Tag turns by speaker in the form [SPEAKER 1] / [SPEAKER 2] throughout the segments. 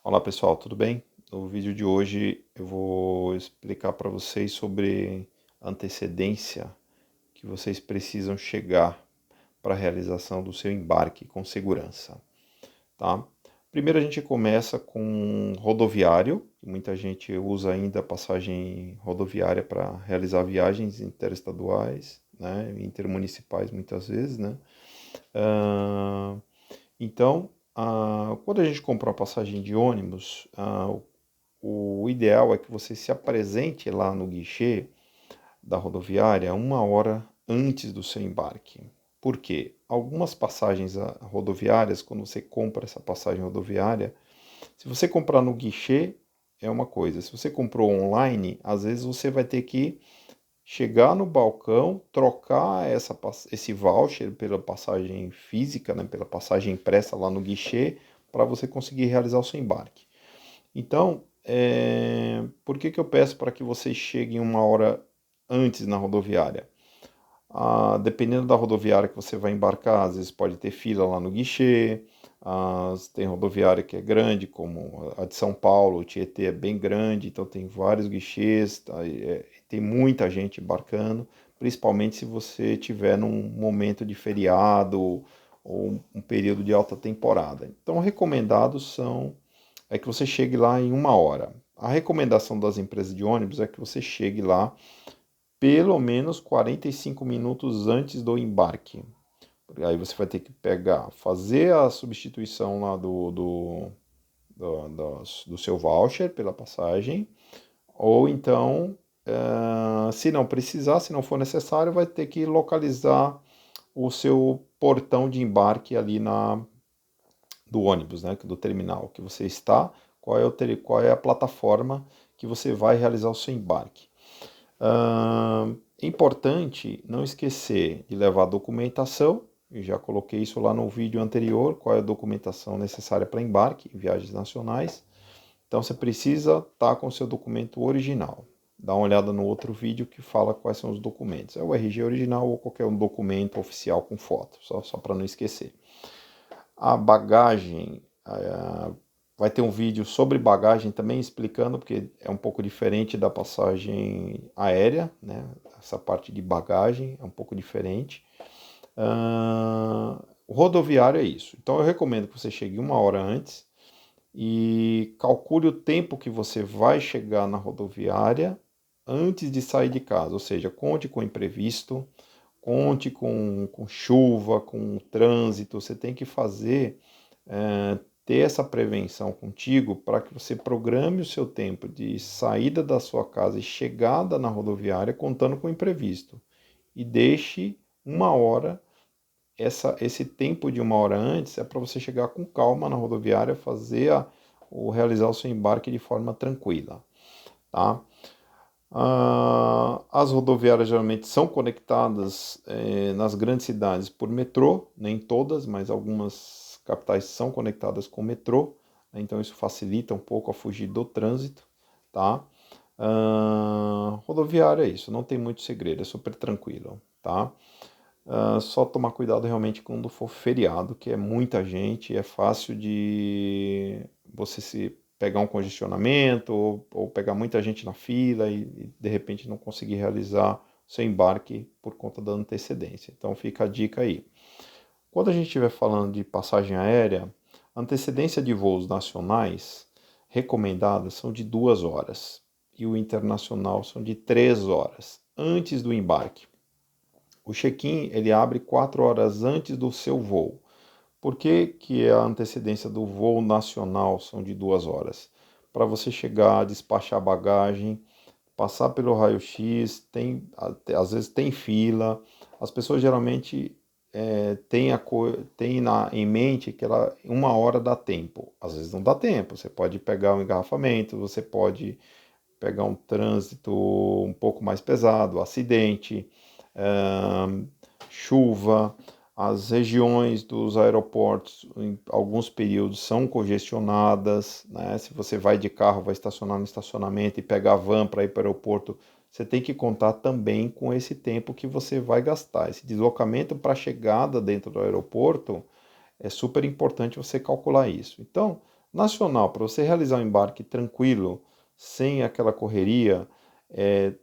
[SPEAKER 1] Olá pessoal, tudo bem? No vídeo de hoje eu vou explicar para vocês sobre a antecedência que vocês precisam chegar para a realização do seu embarque com segurança, tá? Primeiro a gente começa com rodoviário, muita gente usa ainda a passagem rodoviária para realizar viagens interestaduais, né, intermunicipais muitas vezes, né? Ah, então, quando a gente compra uma passagem de ônibus, o ideal é que você se apresente lá no guichê da rodoviária uma hora antes do seu embarque. Por quê? Algumas passagens rodoviárias, quando você compra essa passagem rodoviária, se você comprar no guichê, é uma coisa. Se você comprou online, às vezes você vai ter que chegar no balcão, trocar esse voucher pela passagem física, né, pela passagem impressa lá no guichê, para você conseguir realizar o seu embarque. Então, por que eu peço para que vocês cheguem uma hora antes na rodoviária? Dependendo da rodoviária que você vai embarcar, às vezes pode ter fila lá no guichê, tem rodoviária que é grande, como a de São Paulo, o Tietê é bem grande, então tem vários guichês, tá, tem muita gente embarcando, principalmente se você estiver num momento de feriado ou um período de alta temporada. Então, recomendados é que você chegue lá em uma hora. A recomendação das empresas de ônibus é que você chegue lá pelo menos 45 minutos antes do embarque. Aí você vai ter que fazer a substituição lá do seu voucher pela passagem, ou então, se não precisar, se não for necessário, vai ter que localizar o seu portão de embarque ali do ônibus, né, do terminal que você está, qual é a plataforma que você vai realizar o seu embarque. É importante não esquecer de levar a documentação, eu já coloquei isso lá no vídeo anterior, qual é a documentação necessária para embarque em viagens nacionais. Então você precisa estar com o seu documento original. Dá uma olhada no outro vídeo que fala quais são os documentos. É o RG original ou qualquer um documento oficial com foto, só para não esquecer. A bagagem, vai ter um vídeo sobre bagagem também explicando, porque é um pouco diferente da passagem aérea, né? Essa parte de bagagem é um pouco diferente. O rodoviário é isso. Então eu recomendo que você chegue uma hora antes e calcule o tempo que você vai chegar na rodoviária antes de sair de casa, ou seja, conte com o imprevisto, conte com chuva, com trânsito, você tem que ter essa prevenção contigo para que você programe o seu tempo de saída da sua casa e chegada na rodoviária contando com o imprevisto. E deixe uma hora, esse tempo de uma hora antes é para você chegar com calma na rodoviária, realizar o seu embarque de forma tranquila. Tá? As rodoviárias geralmente são conectadas nas grandes cidades por metrô, nem todas, mas algumas capitais são conectadas com metrô, né? Então isso facilita um pouco a fugir do trânsito, tá? Rodoviária é isso, não tem muito segredo, é super tranquilo, tá? Só tomar cuidado realmente quando for feriado, que é muita gente, é fácil de você se pegar um congestionamento ou pegar muita gente na fila e de repente não conseguir realizar seu embarque por conta da antecedência. Então fica a dica aí. Quando a gente estiver falando de passagem aérea, a antecedência de voos nacionais recomendadas são de 2 horas e o internacional são de 3 horas antes do embarque. O check-in ele abre 4 horas antes do seu voo. Por que a antecedência do voo nacional são de 2 horas? Para você chegar, despachar bagagem, passar pelo raio-x, às vezes tem fila. As pessoas geralmente têm em mente que uma hora dá tempo. Às vezes não dá tempo. Você pode pegar um engarrafamento, você pode pegar um trânsito um pouco mais pesado, acidente, chuva. As regiões dos aeroportos, em alguns períodos, são congestionadas, né? Se você vai de carro, vai estacionar no estacionamento e pegar a van para ir para o aeroporto, você tem que contar também com esse tempo que você vai gastar. Esse deslocamento para a chegada dentro do aeroporto é super importante você calcular isso. Então, Nacional, para você realizar um embarque tranquilo, sem aquela correria,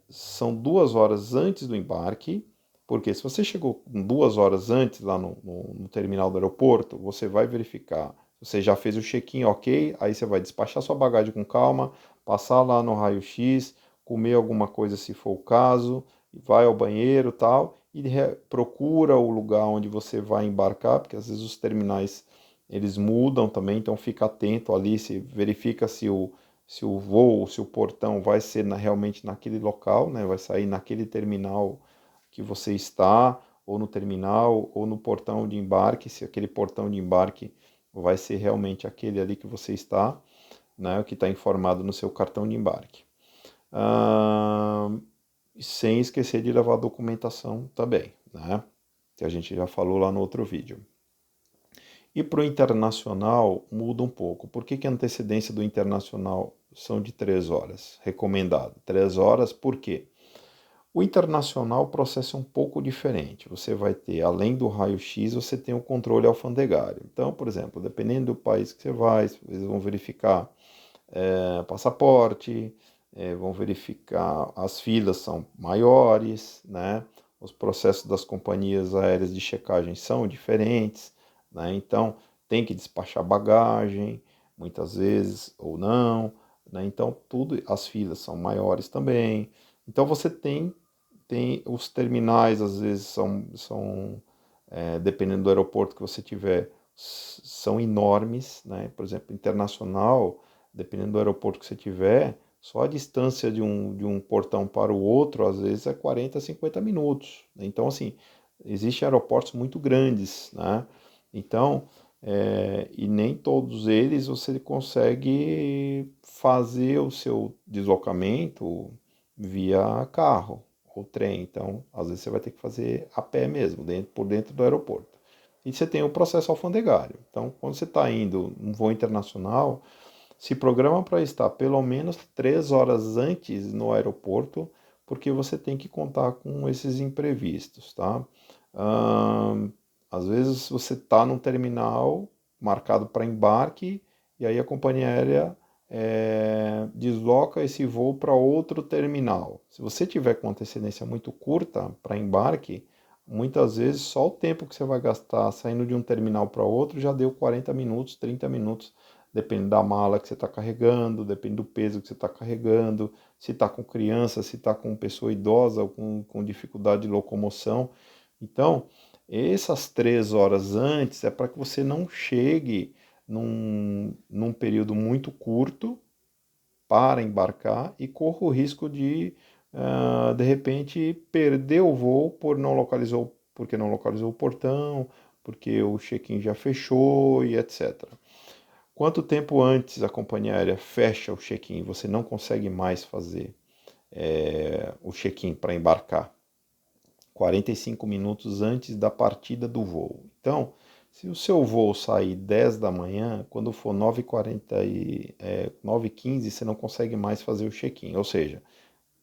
[SPEAKER 1] são 2 horas antes do embarque, porque se você chegou 2 horas antes lá no terminal do aeroporto, você vai verificar, você já fez o check-in, ok, aí você vai despachar sua bagagem com calma, passar lá no raio-x, comer alguma coisa se for o caso, vai ao banheiro e tal, e procura o lugar onde você vai embarcar, porque às vezes os terminais eles mudam também, então fica atento ali, se verifica se o voo, se o portão vai ser realmente naquele local, né? Vai sair naquele terminal que você está, ou no terminal, ou no portão de embarque, se aquele portão de embarque vai ser realmente aquele ali que você está, né? O que está informado no seu cartão de embarque. Sem esquecer de levar a documentação também, né? Que a gente já falou lá no outro vídeo. E para o internacional muda um pouco. Por que a antecedência do internacional são de 3 horas? Recomendado. 3 horas, por quê? O internacional o processo é um pouco diferente. Você vai ter, além do raio-x, você tem o controle alfandegário. Então, por exemplo, dependendo do país que você vai, eles vão verificar passaporte, vão verificar, as filas são maiores, né? Os processos das companhias aéreas de checagem são diferentes, né? Então tem que despachar bagagem, muitas vezes, ou não, né? Então as filas são maiores também. Então você tem os terminais, às vezes dependendo do aeroporto que você tiver, são enormes, né? Por exemplo, internacional, dependendo do aeroporto que você tiver, só a distância de um portão para o outro, às vezes, é 40, 50 minutos. Então, assim, existem aeroportos muito grandes, né? Então, e nem todos eles você consegue fazer o seu deslocamento via carro ou trem. Então, às vezes você vai ter que fazer a pé mesmo, por dentro do aeroporto. E você tem o processo alfandegário. Então, quando você está indo num voo internacional, se programa para estar pelo menos 3 horas antes no aeroporto, porque você tem que contar com esses imprevistos, tá? Às vezes você está num terminal marcado para embarque e aí a companhia aérea desloca esse voo para outro terminal. Se você tiver com antecedência muito curta para embarque, muitas vezes só o tempo que você vai gastar saindo de um terminal para outro já deu 40 minutos, 30 minutos, depende da mala que você está carregando, depende do peso que você está carregando, se está com criança, se está com pessoa idosa ou com dificuldade de locomoção. Então, essas 3 horas antes é para que você não chegue num período muito curto para embarcar e corra o risco de repente, perder o voo porque não localizou o portão, porque o check-in já fechou e etc. Quanto tempo antes a companhia aérea fecha o check-in e você não consegue mais fazer o check-in para embarcar? 45 minutos antes da partida do voo. Então, se o seu voo sair 10 da manhã, quando for 9h15, você não consegue mais fazer o check-in. Ou seja,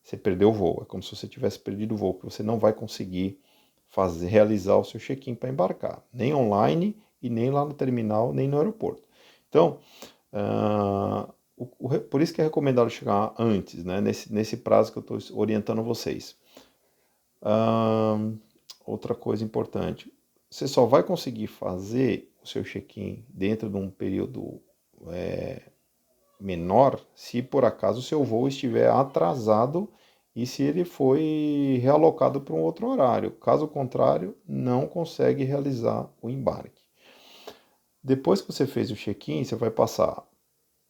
[SPEAKER 1] você perdeu o voo. É como se você tivesse perdido o voo, que você não vai conseguir realizar o seu check-in para embarcar. Nem online e nem lá no terminal, nem no aeroporto. Então, por isso que é recomendado chegar antes, né? Nesse prazo que eu estou orientando vocês. Outra coisa importante, você só vai conseguir fazer o seu check-in dentro de um período menor se por acaso o seu voo estiver atrasado e se ele foi realocado para um outro horário. Caso contrário, não consegue realizar o embarque. Depois que você fez o check-in, você vai passar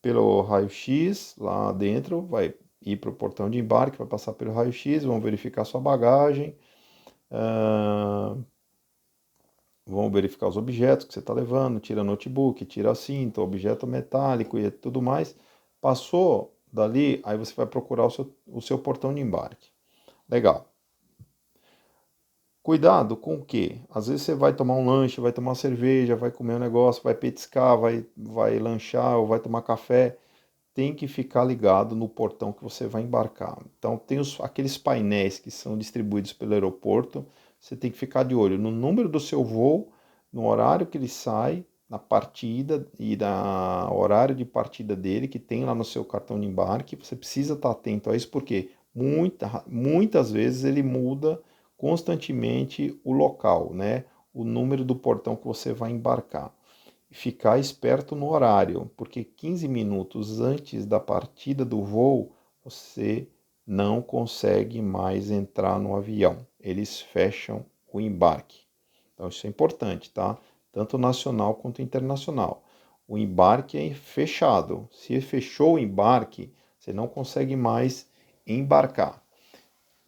[SPEAKER 1] pelo raio-x lá dentro, vai ir para o portão de embarque, vai passar pelo raio-x, vão verificar sua bagagem, vão verificar os objetos que você está levando, tira notebook, tira cinto, objeto metálico e tudo mais. Passou dali, aí você vai procurar o seu portão de embarque. Legal. Cuidado com o quê? Às vezes você vai tomar um lanche, vai tomar uma cerveja, vai comer um negócio, vai petiscar, vai lanchar ou vai tomar café. Tem que ficar ligado no portão que você vai embarcar. Então, tem aqueles painéis que são distribuídos pelo aeroporto. Você tem que ficar de olho no número do seu voo, no horário que ele sai, na partida e na horário de partida dele, que tem lá no seu cartão de embarque. Você precisa estar atento a isso, porque muitas vezes ele muda constantemente o local, né? O número do portão que você vai embarcar. Ficar esperto no horário, porque 15 minutos antes da partida do voo, você não consegue mais entrar no avião. Eles fecham o embarque. Então isso é importante, tá? Tanto nacional quanto internacional. O embarque é fechado. Se fechou o embarque, você não consegue mais embarcar.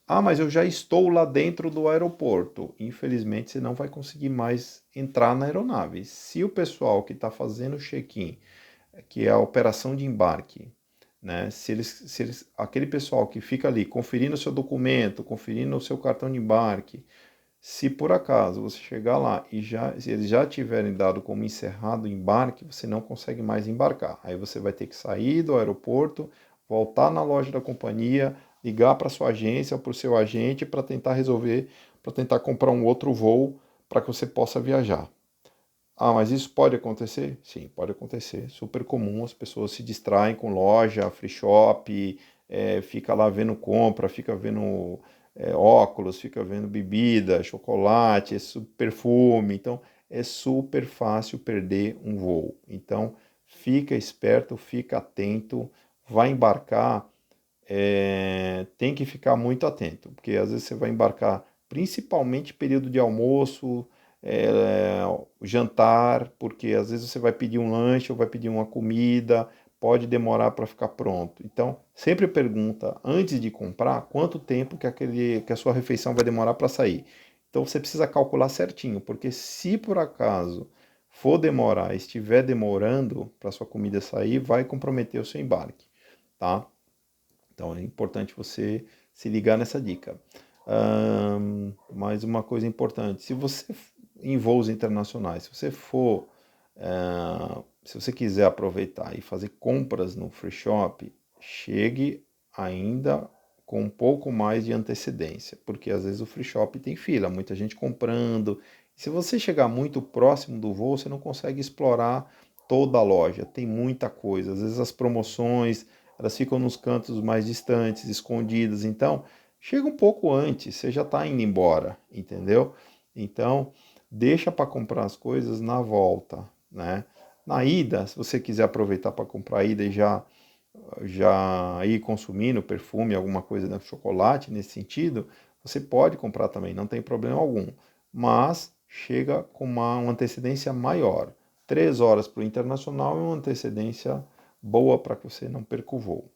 [SPEAKER 1] Ah, mas eu já estou lá dentro do aeroporto. Infelizmente, você não vai conseguir mais entrar na aeronave. Se o pessoal que está fazendo o check-in, que é a operação de embarque, né? Aquele pessoal que fica ali conferindo o seu documento, conferindo o seu cartão de embarque, se por acaso você chegar lá e se eles já tiverem dado como encerrado o embarque, você não consegue mais embarcar. Aí você vai ter que sair do aeroporto, voltar na loja da companhia, ligar para sua agência ou para o seu agente para tentar resolver, para tentar comprar um outro voo para que você possa viajar. Ah, mas isso pode acontecer? Sim, pode acontecer. Super comum, as pessoas se distraem com loja, free shop, fica lá vendo compra, fica vendo óculos, fica vendo bebida, chocolate, perfume. Então, é super fácil perder um voo. Então, fica esperto, fica atento, vai embarcar, tem que ficar muito atento, porque às vezes você vai embarcar, principalmente período de almoço, jantar, porque às vezes você vai pedir um lanche ou vai pedir uma comida, pode demorar para ficar pronto. Então, sempre pergunta antes de comprar quanto tempo que a sua refeição vai demorar para sair. Então você precisa calcular certinho, porque se por acaso for demorar, estiver demorando para sua comida sair, vai comprometer o seu embarque, tá? Então é importante você se ligar nessa dica. Mais uma coisa importante, se você em voos internacionais, se você quiser aproveitar e fazer compras no free shop, chegue ainda com um pouco mais de antecedência, porque às vezes o free shop tem fila, muita gente comprando. Se você chegar muito próximo do voo, você não consegue explorar toda a loja, tem muita coisa. Às vezes as promoções, elas ficam nos cantos mais distantes, escondidas. Então, chega um pouco antes, você já está indo embora, entendeu? Então, deixa para comprar as coisas na volta, né? Na ida, se você quiser aproveitar para comprar a ida e já ir consumindo perfume, alguma coisa, né, chocolate nesse sentido, você pode comprar também, não tem problema algum. Mas chega com uma antecedência maior. 3 horas para o internacional é uma antecedência boa para que você não perca o voo.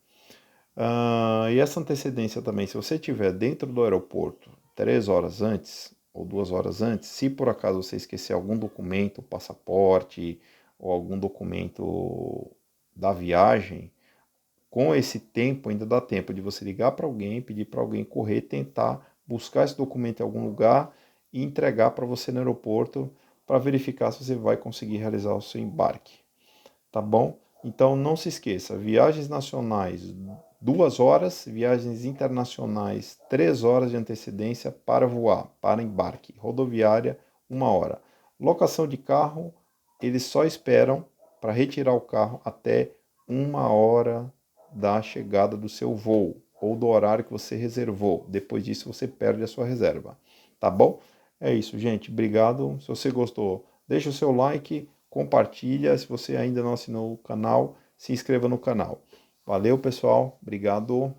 [SPEAKER 1] E essa antecedência também, se você estiver dentro do aeroporto 3 horas antes ou 2 horas antes, se por acaso você esquecer algum documento, passaporte ou algum documento da viagem, com esse tempo ainda dá tempo de você ligar para alguém, pedir para alguém correr, tentar buscar esse documento em algum lugar e entregar para você no aeroporto para verificar se você vai conseguir realizar o seu embarque. Tá bom? Então não se esqueça, viagens nacionais 2 horas, viagens internacionais 3 horas de antecedência para voar, para embarque. Rodoviária 1 hora. Locação de carro, eles só esperam para retirar o carro até 1 hora da chegada do seu voo ou do horário que você reservou. Depois disso você perde a sua reserva. Tá bom? É isso, gente. Obrigado. Se você gostou, deixa o seu like, compartilha. Se você ainda não assinou o canal, se inscreva no canal. Valeu, pessoal. Obrigado.